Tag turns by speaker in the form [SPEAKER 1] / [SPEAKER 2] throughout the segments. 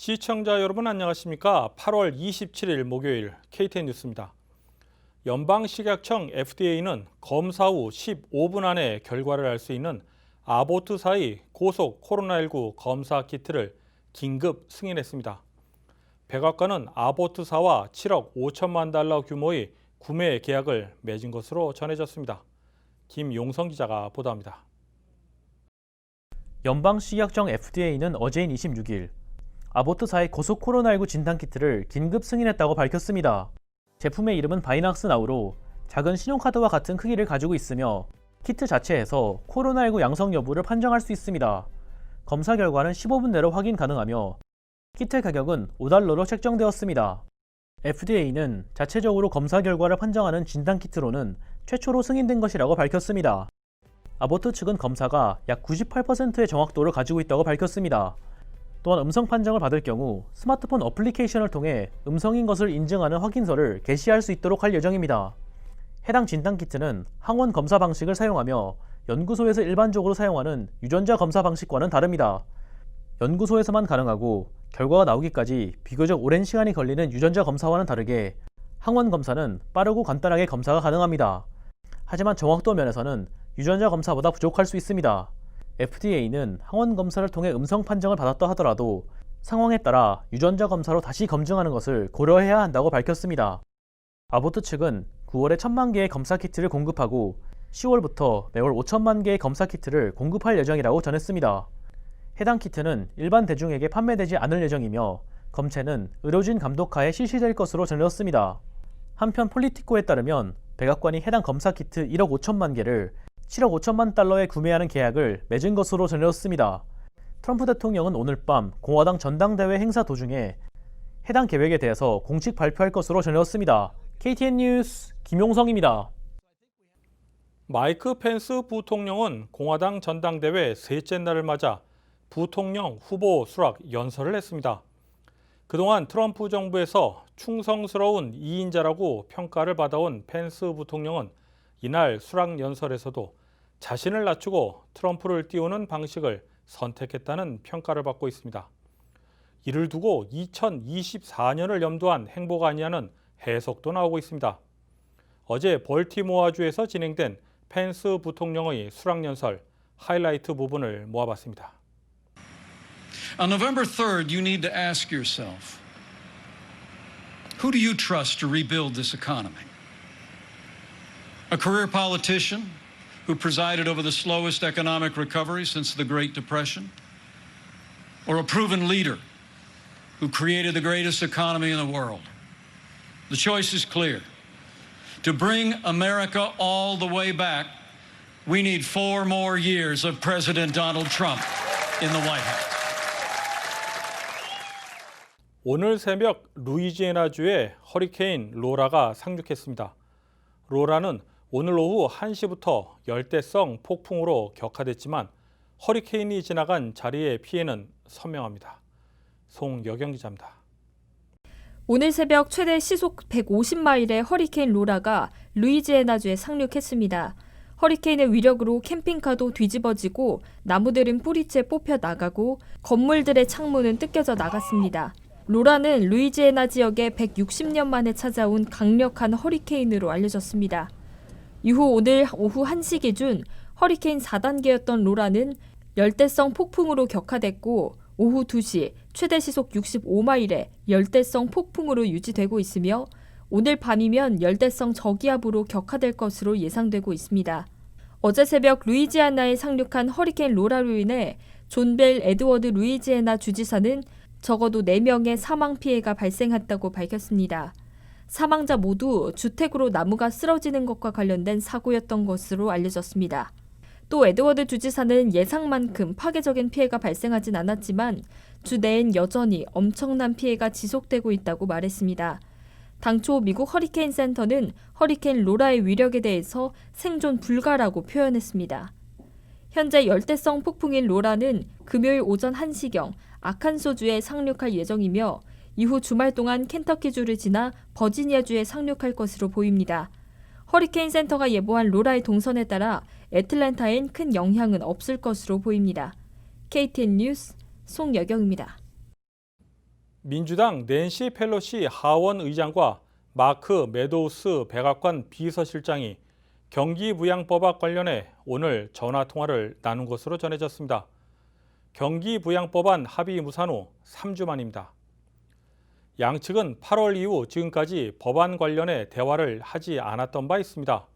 [SPEAKER 1] 시청자 여러분 안녕하십니까? 8월 27일 목요일 KTN 뉴스입니다. 연방식약청 FDA는 검사 후 15분 안에 결과를 알 수 있는 아보트사의 고속 코로나19 검사 키트를 긴급 승인했습니다. 백악관은 아보트사와 7억 5천만 달러 규모의 구매 계약을 맺은 것으로 전해졌습니다. 김용성 기자가 보도합니다.
[SPEAKER 2] 연방식약청 FDA는 어제인 26일 아보트사의 고속 코로나19 진단키트를 긴급 승인했다고 밝혔습니다. 제품의 이름은 바이낙스 나우로 작은 신용카드와 같은 크기를 가지고 있으며 키트 자체에서 코로나19 양성 여부를 판정할 수 있습니다. 검사 결과는 15분 내로 확인 가능하며 키트 가격은 $5로 책정되었습니다. FDA는 자체적으로 검사 결과를 판정하는 진단키트로는 최초로 승인된 것이라고 밝혔습니다. 아보트 측은 검사가 약 98%의 정확도를 가지고 있다고 밝혔습니다. 또한 음성 판정을 받을 경우 스마트폰 어플리케이션을 통해 음성인 것을 인증하는 확인서를 게시할 수 있도록 할 예정입니다. 해당 진단키트는 항원 검사 방식을 사용하며 연구소에서 일반적으로 사용하는 유전자 검사 방식과는 다릅니다. 연구소에서만 가능하고 결과가 나오기까지 비교적 오랜 시간이 걸리는 유전자 검사와는 다르게 항원 검사는 빠르고 간단하게 검사가 가능합니다. 하지만 정확도 면에서는 유전자 검사보다 부족할 수 있습니다. FDA는 항원 검사를 통해 음성 판정을 받았다 하더라도 상황에 따라 유전자 검사로 다시 검증하는 것을 고려해야 한다고 밝혔습니다. 아보트 측은 9월에 1,000만 개의 검사 키트를 공급하고 10월부터 매월 5천만 개의 검사 키트를 공급할 예정이라고 전했습니다. 해당 키트는 일반 대중에게 판매되지 않을 예정이며 검체는 의료진 감독하에 실시될 것으로 전해졌습니다. 한편 폴리티코에 따르면 백악관이 해당 검사 키트 1억 5천만 개를 7억 5천만 달러에 구매하는 계약을 맺은 것으로 전해졌습니다. 트럼프 대통령은 오늘 밤 공화당 전당대회 행사 도중에 해당 계획에 대해서 공식 발표할 것으로 전해졌습니다. KTN 뉴스 김용성입니다.
[SPEAKER 1] 마이크 펜스 부통령은 공화당 전당대회 셋째 날을 맞아 부통령 후보 수락 연설을 했습니다. 그동안 트럼프 정부에서 충성스러운 2인자라고 평가를 받아온 펜스 부통령은 이날 수락 연설에서도 자신을 낮추고 트럼프를 띄우는 방식을 선택했다는 평가를 받고 있습니다. 이를 두고 2024년을 염두한 행보가 아니냐는 해석도 나오고 있습니다. 어제 벌티모어주에서 진행된 펜스 부통령의 수락 연설 하이라이트 부분을 모아봤습니다.
[SPEAKER 3] On November 3rd, you need to ask yourself, who do you trust to rebuild this economy? A career politician who presided over the slowest economic recovery since the Great Depression? Or a proven leader who created the greatest economy in the world? The choice is clear. To bring America all the way back, we need 4 more years of President Donald Trump in the White House.
[SPEAKER 1] 오늘 새벽 루이지애나주에 허리케인 로라가 상륙했습니다. 로라는 오늘 오후 1시부터 열대성 폭풍으로 격화됐지만 허리케인이 지나간 자리의 피해는 선명합니다. 송여경 기자입니다.
[SPEAKER 4] 오늘 새벽 최대 시속 150마일의 허리케인 로라가 루이지애나주에 상륙했습니다. 허리케인의 위력으로 캠핑카도 뒤집어지고 나무들은 뿌리째 뽑혀 나가고 건물들의 창문은 뜯겨져 나갔습니다. 로라는 루이지애나 지역에 160년 만에 찾아온 강력한 허리케인으로 알려졌습니다. 이후 오늘 오후 1시 기준 허리케인 4단계였던 로라는 열대성 폭풍으로 격화됐고 오후 2시 최대 시속 65마일의 열대성 폭풍으로 유지되고 있으며 오늘 밤이면 열대성 저기압으로 격화될 것으로 예상되고 있습니다. 어제 새벽 루이지애나에 상륙한 허리케인 로라로 인해 존 벨 에드워드 루이지애나 주지사는 적어도 4명의 사망 피해가 발생했다고 밝혔습니다. 사망자 모두 주택으로 나무가 쓰러지는 것과 관련된 사고였던 것으로 알려졌습니다. 또 에드워드 주지사는 예상만큼 파괴적인 피해가 발생하진 않았지만 주 내엔 여전히 엄청난 피해가 지속되고 있다고 말했습니다. 당초 미국 허리케인 센터는 허리케인 로라의 위력에 대해서 생존 불가라고 표현했습니다. 현재 열대성 폭풍인 로라는 금요일 오전 1시경 아칸소주에 상륙할 예정이며 이후 주말 동안 켄터키주를 지나 버지니아주에 상륙할 것으로 보입니다. 허리케인 센터가 예보한 로라의 동선에 따라 애틀랜타엔 큰 영향은 없을 것으로 보입니다. KTN 뉴스 송여경입니다.
[SPEAKER 1] 민주당 낸시 펠로시 하원 의장과 마크 메도우스 백악관 비서실장이 경기부양법안 관련해 오늘 전화통화를 나눈 것으로 전해졌습니다. 경기부양법안 합의 무산 후 3주 만입니다. 양측은 8월 이후 지금까지 법안 관련해 대화를 하지 않았던 바 있습니다.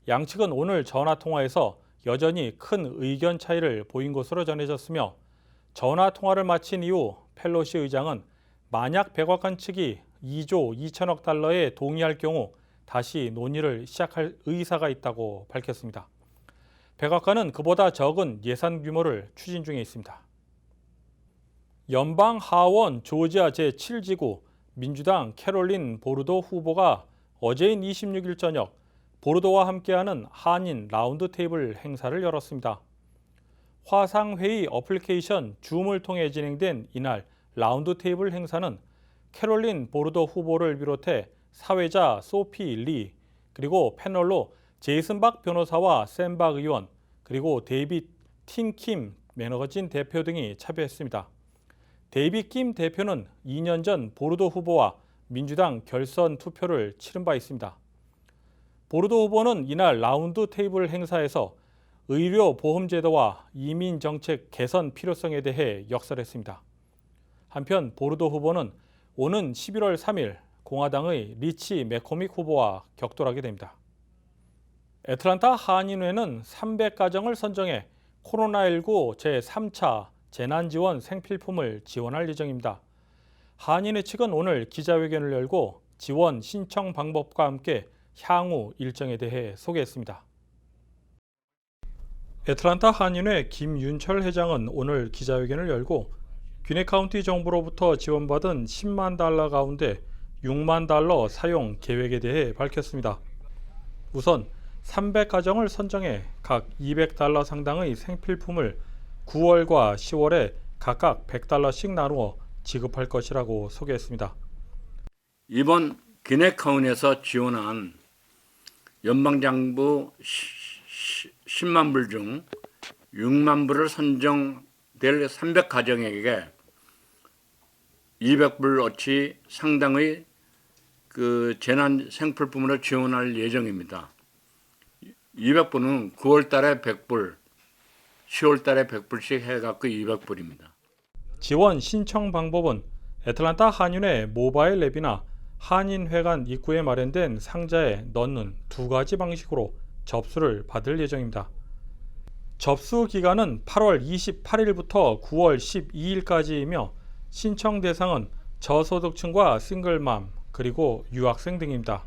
[SPEAKER 1] 양측은 오늘 전화통화에서 여전히 큰 의견 차이를 보인 것으로 전해졌으며 전화통화를 마친 이후 펠로시 의장은 만약 백악관 측이 2조 2천억 달러에 동의할 경우 다시 논의를 시작할 의사가 있다고 밝혔습니다. 백악관은 그보다 적은 예산 규모를 추진 중에 있습니다. 연방 하원 조지아 제7지구 민주당 캐롤린 보르도 후보가 어제인 26일 저녁 보르도와 함께하는 한인 라운드 테이블 행사를 열었습니다. 화상회의 어플리케이션 줌을 통해 진행된 이날 라운드 테이블 행사는 캐롤린 보르도 후보를 비롯해 사회자 소피 리, 그리고 패널로 제이슨 박 변호사와 샘 박 의원, 그리고 데이빗 틴킴 매거진 대표 등이 참여했습니다. 데이빗 킴 대표는 2년 전 보르도 후보와 민주당 결선 투표를 치른 바 있습니다. 보르도 후보는 이날 라운드 테이블 행사에서 의료 보험 제도와 이민 정책 개선 필요성에 대해 역설했습니다. 한편 보르도 후보는 오는 11월 3일 공화당의 리치 맥코믹 후보와 격돌하게 됩니다. 애틀랜타 한인회는 300가정을 선정해 코로나19 제3차 재난지원 생필품을 지원할 예정입니다. 한인회 측은 오늘 기자회견을 열고 지원 신청 방법과 함께 향후 일정에 대해 소개했습니다. 애틀랜타 한인회 김윤철 회장은 오늘 기자회견을 열고 귀네 카운티 정부로부터 지원받은 10만 달러 가운데 6만 달러 사용 계획에 대해 밝혔습니다. 우선 300가정을 선정해 각 200달러 상당의 생필품을 9월과 10월에 각각 100달러씩 나누어 지급할 것이라고 소개했습니다.
[SPEAKER 5] 이번 귀네 카운티에서 지원한 연방정부 10만 불 중 6만 불을 선정될 300가정에게 200불어치 상당의 그 재난 생필품으로 지원할 예정입니다. 200불은 9월 달에 100불, 10월 달에 100불씩 해갖고 200불입니다.
[SPEAKER 1] 지원 신청 방법은 애틀랜타 한인회 모바일 앱이나 한인회관 입구에 마련된 상자에 넣는 두 가지 방식으로 접수를 받을 예정입니다. 접수 기간은 8월 28일부터 9월 12일까지이며 신청 대상은 저소득층과 싱글맘, 그리고 유학생 등입니다.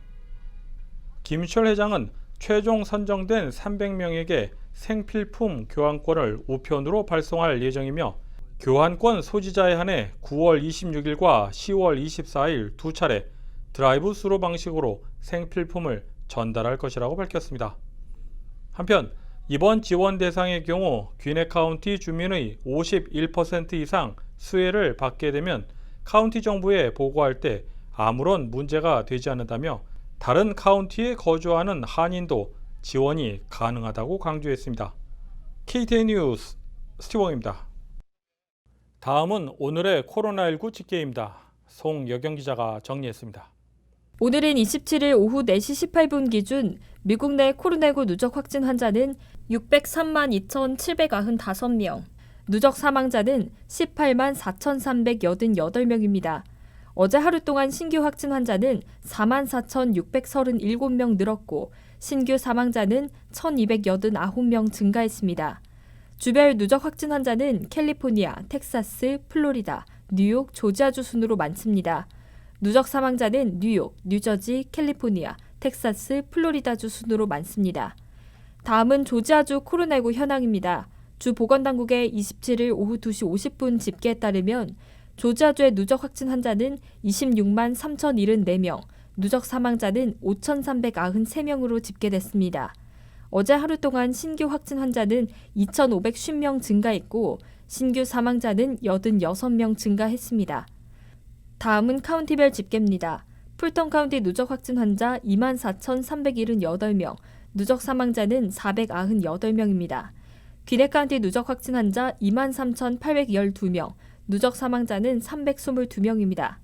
[SPEAKER 1] 김윤철 회장은 최종 선정된 300명에게 생필품 교환권을 우편으로 발송할 예정이며 교환권 소지자에 한해 9월 26일과 10월 24일 두 차례 드라이브 스루 방식으로 생필품을 전달할 것이라고 밝혔습니다. 한편 이번 지원 대상의 경우 귀네 카운티 주민의 51% 이상 수혜를 받게 되면 카운티 정부에 보고할 때 아무런 문제가 되지 않는다며 다른 카운티에 거주하는 한인도 지원이 가능하다고 강조했습니다. KTN 뉴스 스티븐입니다. 다음은 오늘의 코로나19 집계입니다. 송여경 기자가 정리했습니다.
[SPEAKER 4] 오늘은 27일 오후 4시 18분 기준 미국 내 코로나19 누적 확진 환자는 603만 2,795명, 누적 사망자는 18만 4,388명입니다. 어제 하루 동안 신규 확진 환자는 4만 4,637명 늘었고 신규 사망자는 1,289명 증가했습니다. 주별 누적 확진 환자는 캘리포니아, 텍사스, 플로리다, 뉴욕, 조지아주 순으로 많습니다. 누적 사망자는 뉴욕, 뉴저지, 캘리포니아, 텍사스, 플로리다주 순으로 많습니다. 다음은 조지아주 코로나19 현황입니다. 주 보건당국의 27일 오후 2시 50분 집계에 따르면 조지아주의 누적 확진 환자는 26만 3,074명, 누적 사망자는 5,393명으로 집계됐습니다. 어제 하루 동안 신규 확진 환자는 2,550명 증가했고 신규 사망자는 86명 증가했습니다. 다음은 카운티별 집계입니다. 풀턴 카운티 누적 확진 환자 24,378명, 누적 사망자는 498명입니다. 귀네 카운티 누적 확진 환자 23,812명, 누적 사망자는 322명입니다.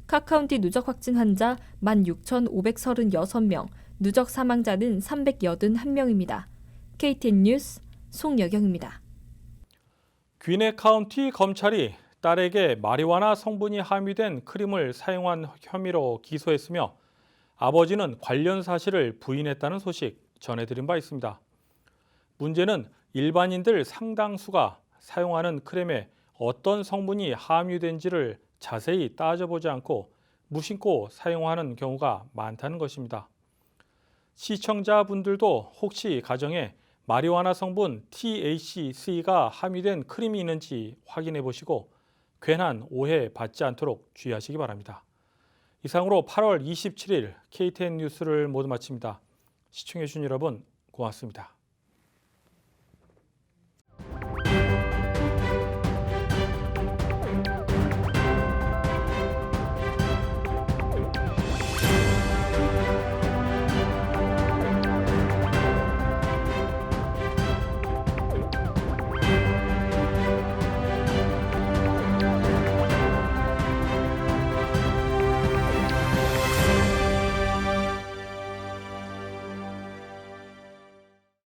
[SPEAKER 4] 카카운티 누적 확진 환자 16,536명, 누적 사망자는 381명입니다. KTN 뉴스 송여경입니다.
[SPEAKER 1] 귀네 카운티 검찰이 딸에게 마리화나 성분이 함유된 크림을 사용한 혐의로 기소했으며 아버지는 관련 사실을 부인했다는 소식 전해드린 바 있습니다. 문제는 일반인들 상당수가 사용하는 크림에 어떤 성분이 함유된지를 자세히 따져보지 않고 무심코 사용하는 경우가 많다는 것입니다. 시청자분들도 혹시 가정에 마리화나 성분 THC가 함유된 크림이 있는지 확인해 보시고 괜한 오해 받지 않도록 주의하시기 바랍니다. 이상으로 8월 27일 KTN 뉴스를 모두 마칩니다. 시청해 주신 여러분 고맙습니다.